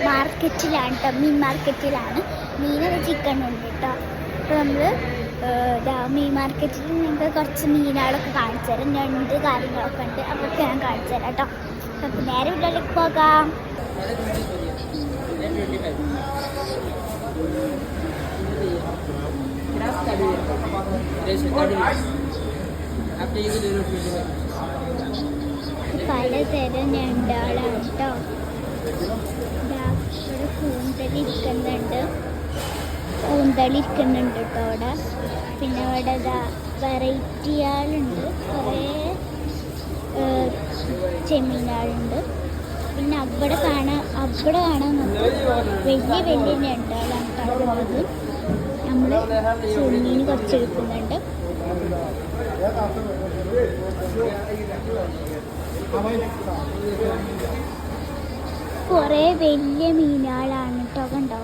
മാർക്കറ്റിലാണ് കേട്ടോ, മീൻ മാർക്കറ്റിലാണ്. മീനൊക്കെ ചിക്കൻ ഉണ്ട് കേട്ടോ. അപ്പോൾ നമ്മൾ മീൻ മാർക്കറ്റിൽ നിങ്ങൾക്ക് കുറച്ച് മീനുകളൊക്കെ കാണിച്ചു തരാം. ഞണ്ട് കാര്യങ്ങളൊക്കെ ഉണ്ട്, അതൊക്കെ ഞാൻ കാണിച്ചു തരാം കേട്ടോ. അപ്പോൾ നേരെ വീട്ടിലേക്ക് പോകാം. പലതരം ഞണ്ടാളാണ് കേട്ടോ. ഇവിടെ കൂന്തളിരിക്കുന്നുണ്ട് കേട്ടോ അവിടെ. പിന്നെ ഇവിടെ വെറൈറ്റി ആളുണ്ട്, കുറേ ചെമ്മീനാളുണ്ട്. പിന്നെ അവിടെ കാണാൻ നമുക്ക് വലിയ വലിയ ഞണ്ടാളാണ് കാണുന്നത്. നമ്മൾ ചെമ്മീൻ കുറച്ചെടുക്കുന്നുണ്ട്. കുറേ വലിയ മീനുകളാണ് കേട്ടോ, കണ്ടോ.